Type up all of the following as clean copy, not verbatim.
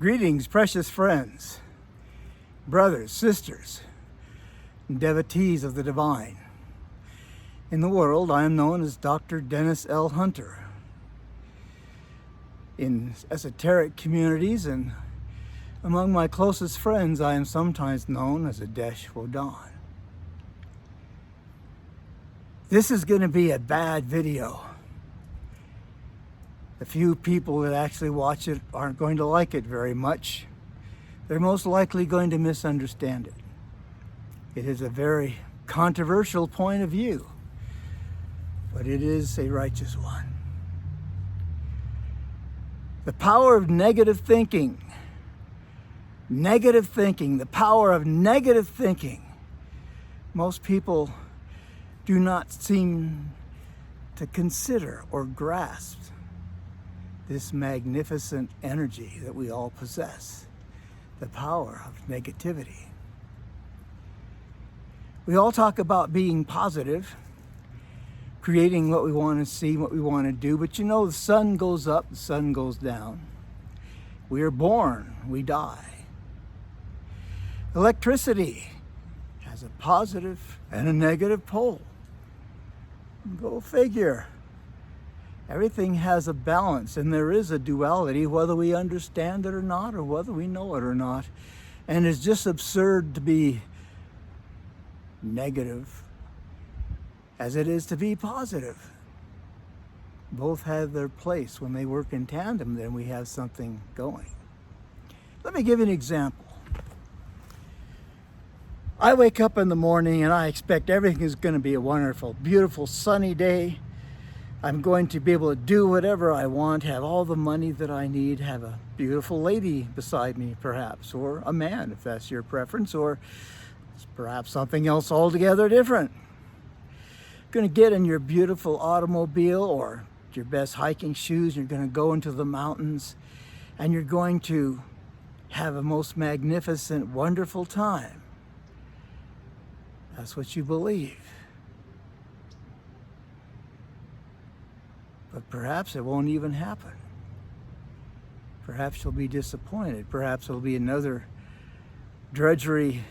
Greetings, precious friends, brothers, sisters, and devotees of the divine. In the world, I am known as Dr. Dennis L. Hunter. In esoteric communities and among my closest friends, I am sometimes known as Adesh Wodan. This is going to be a bad video. The few people that actually watch it aren't going to like it very much. They're most likely going to misunderstand it. It is a very controversial point of view, but it is a righteous one. The power of negative thinking. Negative thinking, the power of negative thinking. Most people do not seem to consider or grasp this magnificent energy that we all possess, the power of negativity. We all talk about being positive, creating what we want to see, what we want to do, but you know, the sun goes up, the sun goes down. We are born, we die. Electricity has a positive and a negative pole. Go figure. Everything has a balance, and there is a duality, whether we understand it or not, or whether we know it or not. And it's just absurd to be negative as it is to be positive. Both have their place. When they work in tandem, then we have something going. Let me give you an example. I wake up in the morning and I expect everything is going to be a wonderful, beautiful, sunny day. I'm going to be able to do whatever I want, have all the money that I need, have a beautiful lady beside me perhaps, or a man if that's your preference, or perhaps something else altogether different. You're going to get in your beautiful automobile or your best hiking shoes, and you're going to go into the mountains, and you're going to have a most magnificent, wonderful time. That's what you believe. But perhaps it won't even happen. Perhaps you'll be disappointed. Perhaps it'll be another drudgery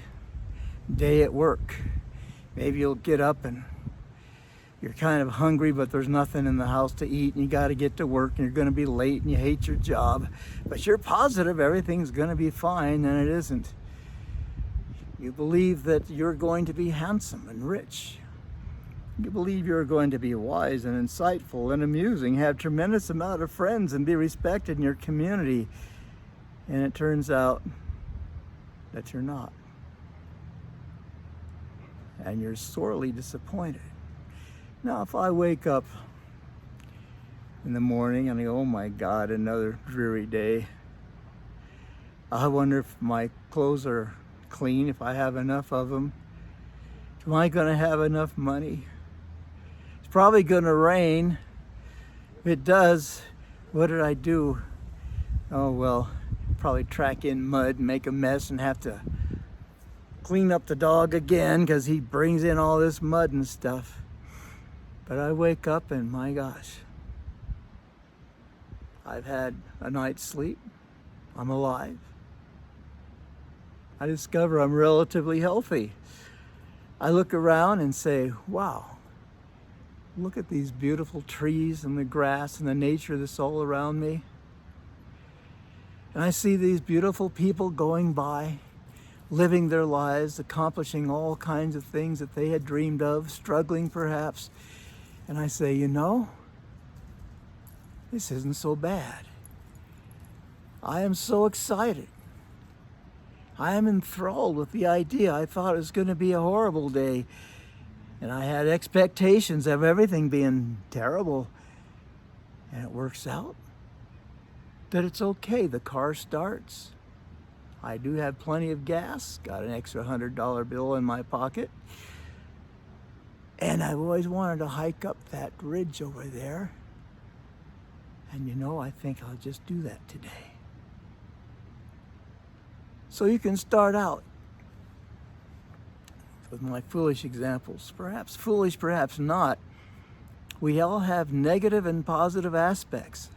day at work. Maybe you'll get up and you're kind of hungry, but there's nothing in the house to eat, and you got to get to work, and you're going to be late, and you hate your job. But you're positive everything's going to be fine, and it isn't. You believe that you're going to be handsome and rich. You believe you're going to be wise and insightful and amusing, have tremendous amount of friends, and be respected in your community. And it turns out that you're not. And you're sorely disappointed. Now, if I wake up in the morning and I go, oh my God, another dreary day. I wonder if my clothes are clean, if I have enough of them. Am I going to have enough money? It's probably going to rain. If it does, what did I do? Oh, well, probably track in mud and make a mess and have to clean up the dog again because he brings in all this mud and stuff. But I wake up and my gosh, I've had a night's sleep. I'm alive. I discover I'm relatively healthy. I look around and say, wow, look at these beautiful trees and the grass and the nature that's all around me. And I see these beautiful people going by, living their lives, accomplishing all kinds of things that they had dreamed of, struggling perhaps. And I say, you know, this isn't so bad. I am so excited. I am enthralled with the idea. I thought it was going to be a horrible day, and I had expectations of everything being terrible, and it works out that it's okay. The car starts. I do have plenty of gas, got an extra $100 bill in my pocket, and I've always wanted to hike up that ridge over there, and you know, I think I'll just do that today. So you can start out with my foolish examples. Perhaps foolish, perhaps not. We all have negative and positive aspects.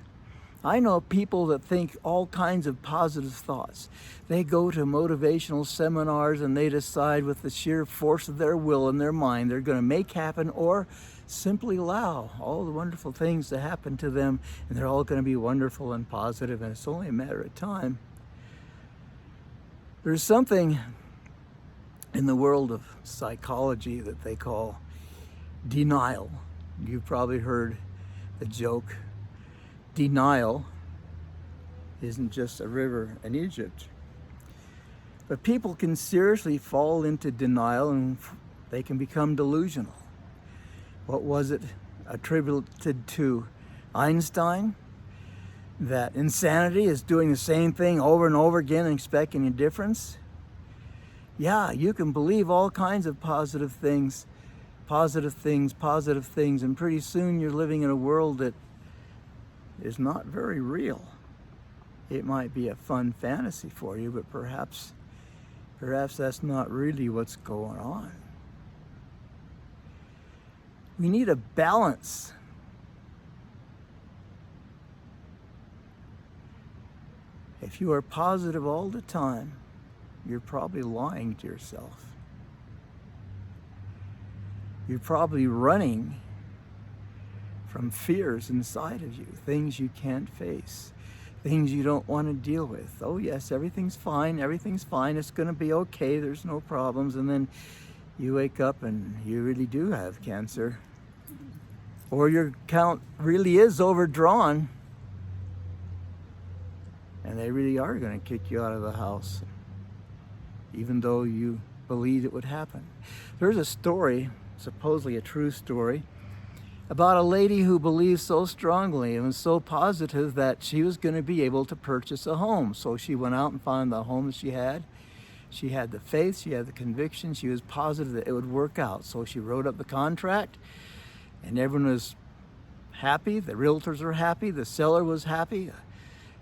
I know people that think all kinds of positive thoughts. They go to motivational seminars and they decide with the sheer force of their will and their mind they're going to make happen, or simply allow all the wonderful things to happen to them, and they're all going to be wonderful and positive, and it's only a matter of time. There's something in the world of psychology that they call denial. You've probably heard the joke, denial isn't just a river in Egypt. But people can seriously fall into denial and they can become delusional. What was it attributed to Einstein? That insanity is doing the same thing over and over again and expecting a difference? Yeah, you can believe all kinds of positive things, and pretty soon you're living in a world that is not very real. It might be a fun fantasy for you, but perhaps that's not really what's going on. We need a balance. If you are positive all the time, you're probably lying to yourself. You're probably running from fears inside of you, things you can't face, things you don't want to deal with. Oh yes, everything's fine, it's going to be okay, there's no problems, and then you wake up and you really do have cancer. Or your account really is overdrawn, and they really are going to kick you out of the house, even though you believed it would happen. There's a story, supposedly a true story, about a lady who believed so strongly and was so positive that she was going to be able to purchase a home. So she went out and found the home that she had. She had the faith, she had the conviction, she was positive that it would work out. So she wrote up the contract, and everyone was happy. The realtors were happy, the seller was happy.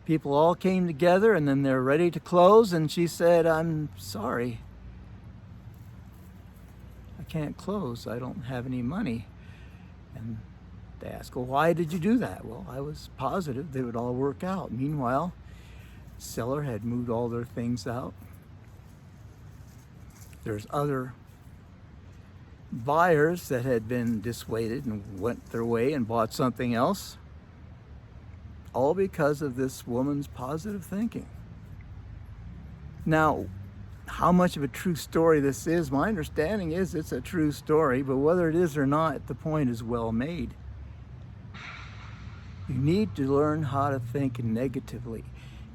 People all came together, and then they're ready to close, and she said, "I'm sorry, I can't close, I don't have any money." And they asked, "Well, why did you do that?" "Well, I was positive that it would all work out." Meanwhile, the seller had moved all their things out. There's other buyers that had been dissuaded and went their way and bought something else, all because of this woman's positive thinking. Now, how much of a true story this is, my understanding is it's a true story, but whether it is or not, the point is well made. You need to learn how to think negatively.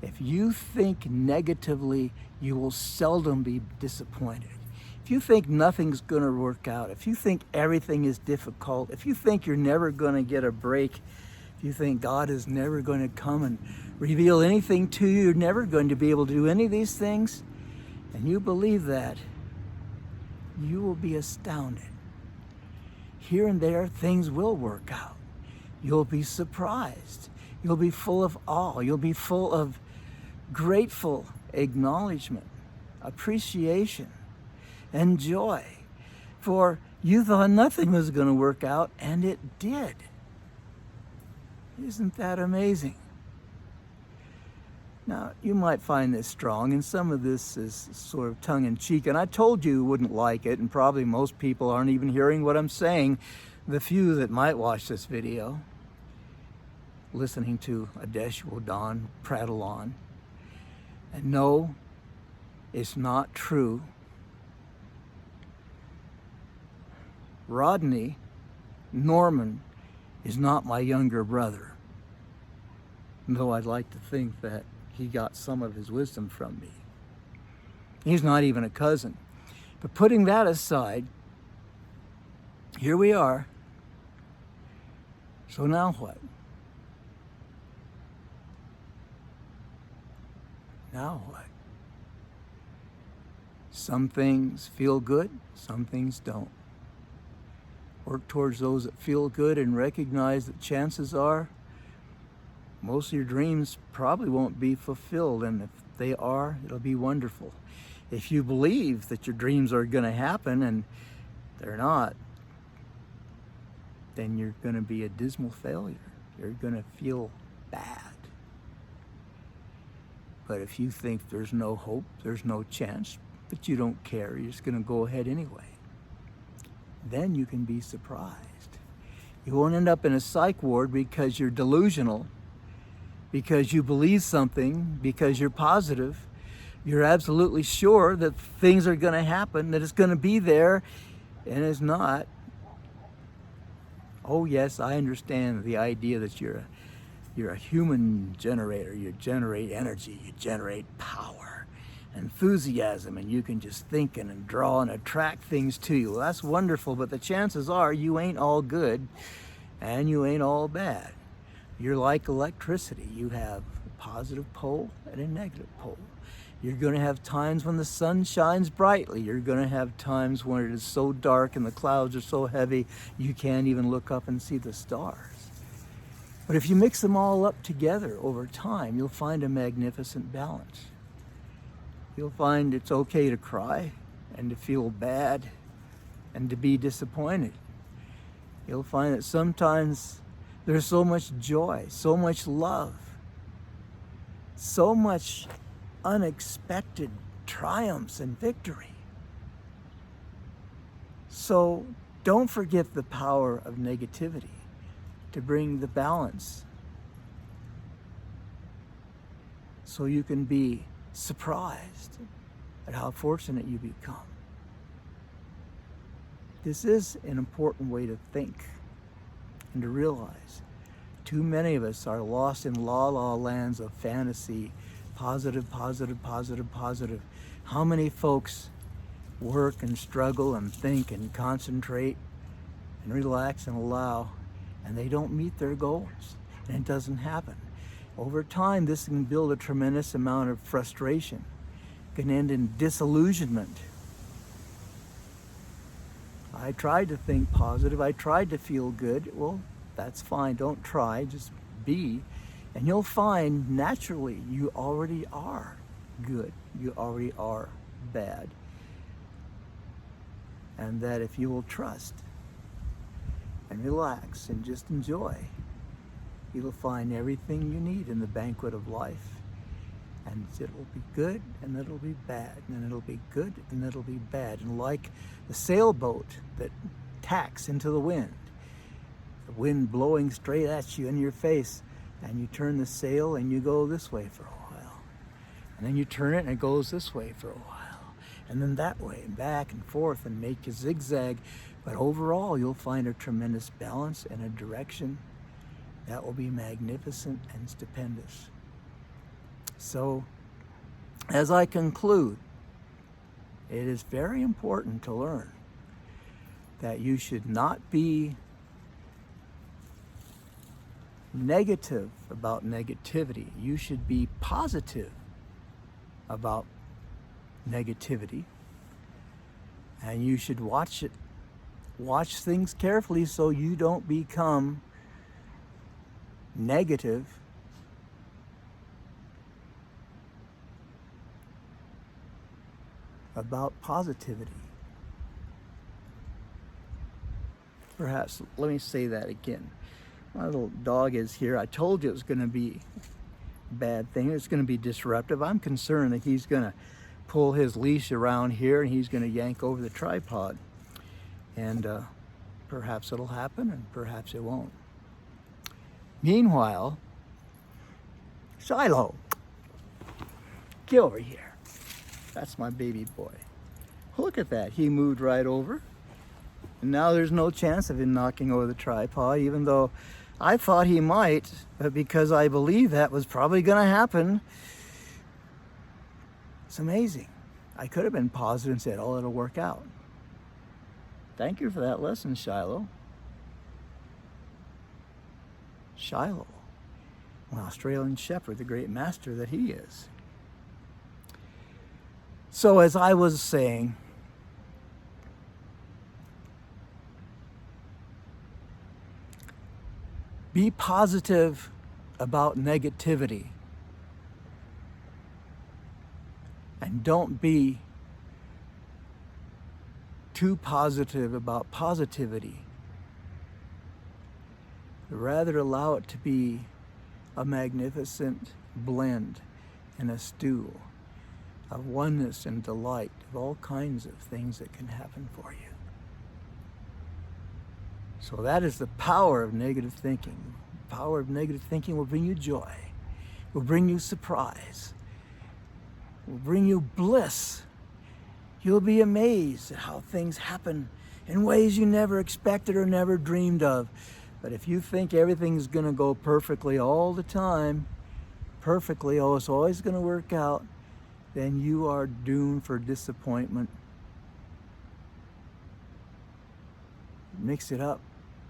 If you think negatively, you will seldom be disappointed. If you think nothing's going to work out, if you think everything is difficult, if you think you're never going to get a break, if you think God is never going to come and reveal anything to you, you're never going to be able to do any of these things, and you believe that, you will be astounded. Here and there, things will work out. You'll be surprised. You'll be full of awe. You'll be full of grateful acknowledgement, appreciation, and joy. For you thought nothing was going to work out, and it did. Isn't that amazing? Now, you might find this strong, and some of this is sort of tongue-in-cheek, and I told you wouldn't like it, and probably most people aren't even hearing what I'm saying. The few that might watch this video, listening to Adesh Wodan prattle on, and no, it's not true. Rodney Norman is not my younger brother, though I'd like to think that he got some of his wisdom from me. He's not even a cousin. But putting that aside, here we are. So now what? Now what? Some things feel good, some things don't. Work towards those that feel good and recognize that chances are most of your dreams probably won't be fulfilled, and if they are, it'll be wonderful. If you believe that your dreams are going to happen and they're not, then you're going to be a dismal failure. You're going to feel bad. But if you think there's no hope, there's no chance, but you don't care, you're just going to go ahead anyway, then you can be surprised. You won't end up in a psych ward because you're delusional, because you believe something, because you're positive. You're absolutely sure that things are going to happen, that it's going to be there, and it's not. Oh yes, I understand the idea that you're a human generator. You generate energy, you generate power, enthusiasm, and you can just think and draw and attract things to you. Well, that's wonderful, but the chances are you ain't all good and you ain't all bad. You're like electricity. You have a positive pole and a negative pole. You're going to have times when the sun shines brightly. You're going to have times when it is so dark and the clouds are so heavy you can't even look up and see the stars. But if you mix them all up together over time, you'll find a magnificent balance. You'll find it's okay to cry and to feel bad and to be disappointed. You'll find that sometimes there's so much joy, so much love, so much unexpected triumphs and victory. So don't forget the power of negativity to bring the balance, so you can be surprised at how fortunate you become. This is an important way to think and to realize. Too many of us are lost in la-la lands of fantasy, positive, positive, positive, positive. How many folks work and struggle and think and concentrate and relax and allow, and they don't meet their goals, and it doesn't happen. Over time, this can build a tremendous amount of frustration. It can end in disillusionment. I tried to think positive. I tried to feel good. Well, that's fine. Don't try. Just be. And you'll find naturally you already are good. You already are bad. And that if you will trust and relax and just enjoy, you'll find everything you need in the banquet of life. And it'll be good and it'll be bad, and it'll be good and it'll be bad. And like the sailboat that tacks into the wind blowing straight at you in your face, and you turn the sail and you go this way for a while. And then you turn it and it goes this way for a while. And then that way and back and forth and make a zigzag. But overall, you'll find a tremendous balance and a direction that will be magnificent and stupendous. So, as I conclude, it is very important to learn that you should not be negative about negativity. You should be positive about negativity. And you should watch things carefully so you don't become negative about positivity. Perhaps, let me say that again. My little dog is here. I told you it was going to be a bad thing. It's going to be disruptive. I'm concerned that he's going to pull his leash around here and he's going to yank over the tripod. And perhaps it'll happen and perhaps it won't. Meanwhile, Shiloh, get over here. That's my baby boy. Look at that. He moved right over. And now there's no chance of him knocking over the tripod, even though I thought he might, but because I believe that was probably going to happen. It's amazing. I could have been positive and said, oh, it'll work out. Thank you for that lesson, Shiloh. Shiloh, an Australian shepherd, the great master that he is. So as I was saying, be positive about negativity and don't be too positive about positivity. Rather allow it to be a magnificent blend and a stew of oneness and delight of all kinds of things that can happen for you. So that is the power of negative thinking. The power of negative thinking will bring you joy, will bring you surprise, will bring you bliss. You'll be amazed at how things happen in ways you never expected or never dreamed of. But if you think everything's going to go perfectly all the time, perfectly, oh, it's always going to work out, then you are doomed for disappointment. Mix it up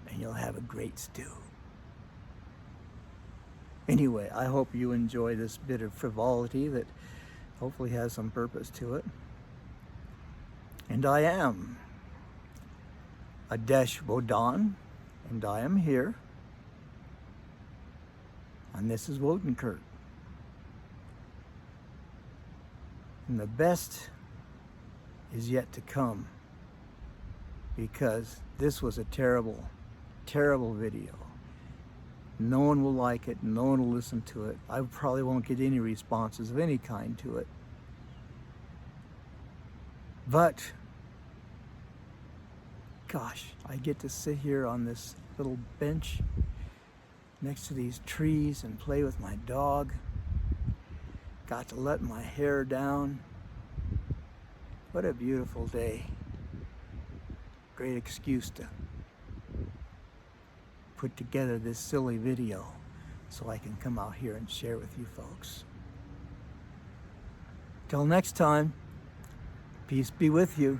and you'll have a great stew. Anyway, I hope you enjoy this bit of frivolity that hopefully has some purpose to it. And I am Adesh Wodan, and I am here. And this is Wodan. And the best is yet to come, because this was a terrible, terrible video. No one will like it, no one will listen to it. I probably won't get any responses of any kind to it. But, gosh, I get to sit here on this little bench next to these trees and play with my dog. Got to let my hair down. What a beautiful day. Great excuse to put together this silly video so I can come out here and share with you folks. Till next time, peace be with you.